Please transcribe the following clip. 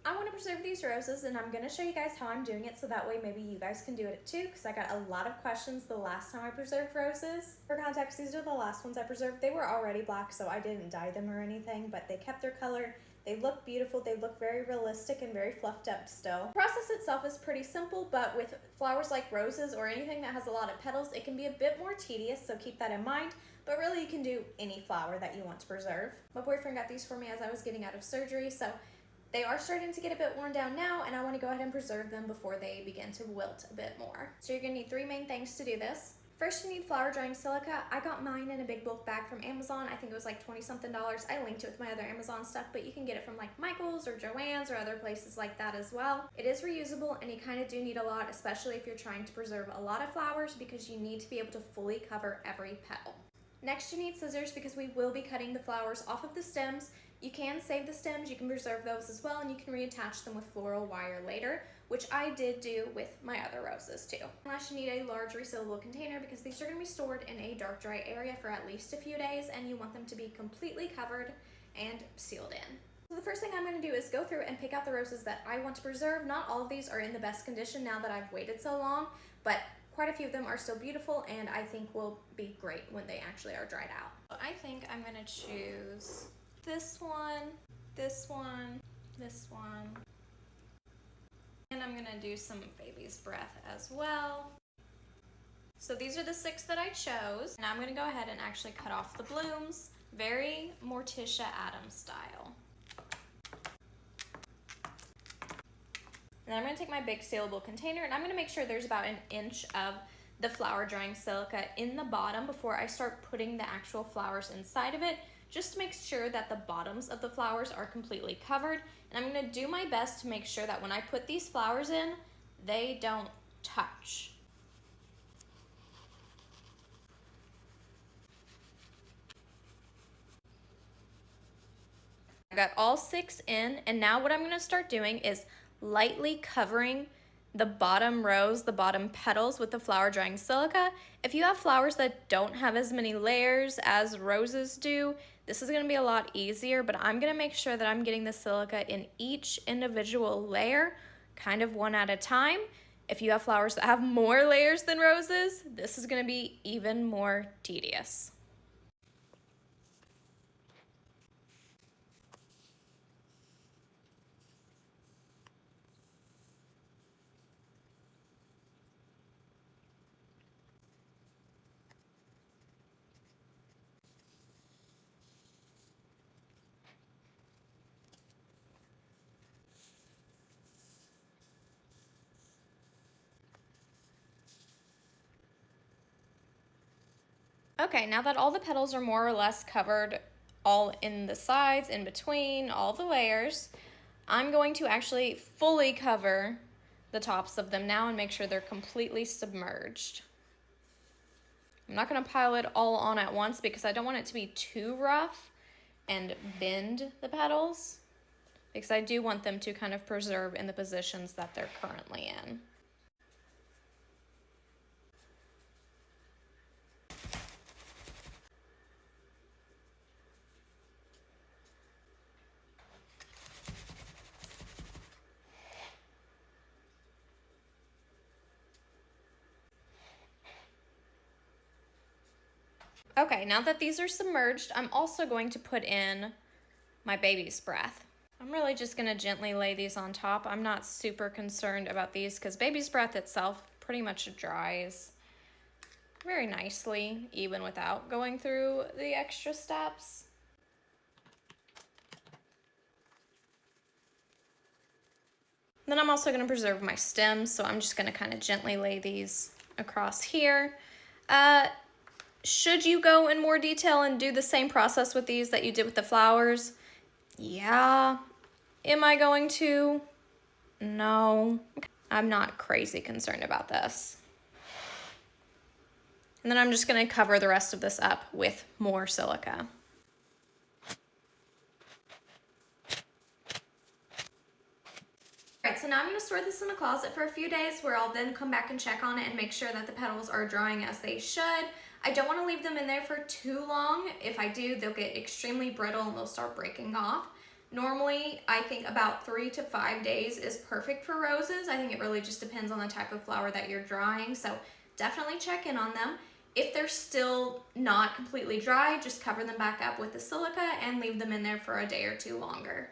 I want to preserve these roses, and I'm going to show you guys how I'm doing it so that way maybe you guys can do it too, because I got a lot of questions the last time I preserved roses. For context, these are the last ones I preserved. They were already black, so I didn't dye them or anything, but they kept their color. They look beautiful, they look very realistic and very fluffed up still. The process itself is pretty simple, but with flowers like roses or anything that has a lot of petals, it can be a bit more tedious, so keep that in mind. But really you can do any flower that you want to preserve. My boyfriend got these for me as I was getting out of surgery, so they are starting to get a bit worn down now, and I want to go ahead and preserve them before they begin to wilt a bit more. So you're going to need 3 main things to do this. First, you need flower drying silica. I got mine in a big bulk bag from Amazon. I think it was like 20-something dollars. I linked it with my other Amazon stuff, but you can get it from like Michael's or Joann's or other places like that as well. It is reusable, and you kind of do need a lot, especially if you're trying to preserve a lot of flowers, because you need to be able to fully cover every petal. Next, you need scissors because we will be cutting the flowers off of the stems. You can save the stems, you can preserve those as well, and you can reattach them with floral wire later, which I did do with my other roses too. Last, you need a large resealable container because these are going to be stored in a dark dry area for at least a few days, and you want them to be completely covered and sealed in. So the first thing I'm going to do is go through and pick out the roses that I want to preserve. Not all of these are in the best condition now that I've waited so long, but quite a few of them are still beautiful and I think will be great when they actually are dried out. So I think I'm going to choose this one, this one, this one, and I'm gonna do some baby's breath as well. So these are the 6 that I chose. Now I'm gonna go ahead and actually cut off the blooms, very Morticia Addams style. And then I'm gonna take my big sealable container, and I'm gonna make sure there's about 1 inch of the flower drying silica in the bottom before I start putting the actual flowers inside of it, just to make sure that the bottoms of the flowers are completely covered. And I'm gonna do my best to make sure that when I put these flowers in, they don't touch. I got all 6 in, and now what I'm gonna start doing is lightly covering the bottom rows, the bottom petals with the flower drying silica. If you have flowers that don't have as many layers as roses do, this is gonna be a lot easier, but I'm gonna make sure that I'm getting the silica in each individual layer, kind of one at a time. If you have flowers that have more layers than roses, this is gonna be even more tedious. Okay, now that all the petals are more or less covered all in the sides, in between, all the layers, I'm going to actually fully cover the tops of them now and make sure they're completely submerged. I'm not going to pile it all on at once because I don't want it to be too rough and bend the petals, because I do want them to kind of preserve in the positions that they're currently in. Okay, now that these are submerged, I'm also going to put in my baby's breath. I'm really just gonna gently lay these on top. I'm not super concerned about these because baby's breath itself pretty much dries very nicely, even without going through the extra steps. Then I'm also gonna preserve my stems, so I'm just gonna kind of gently lay these across here. Should you go in more detail and do the same process with these that you did with the flowers? Yeah. Am I going to? No. I'm not crazy concerned about this. And then I'm just going to cover the rest of this up with more silica. Alright, so now I'm going to store this in the closet for a few days where I'll then come back and check on it and make sure that the petals are drying as they should. I don't want to leave them in there for too long. If I do, they'll get extremely brittle and they'll start breaking off. Normally, I think about 3 to 5 days is perfect for roses. I think it really just depends on the type of flower that you're drying, so definitely check in on them. If they're still not completely dry, just cover them back up with the silica and leave them in there for a day or two longer.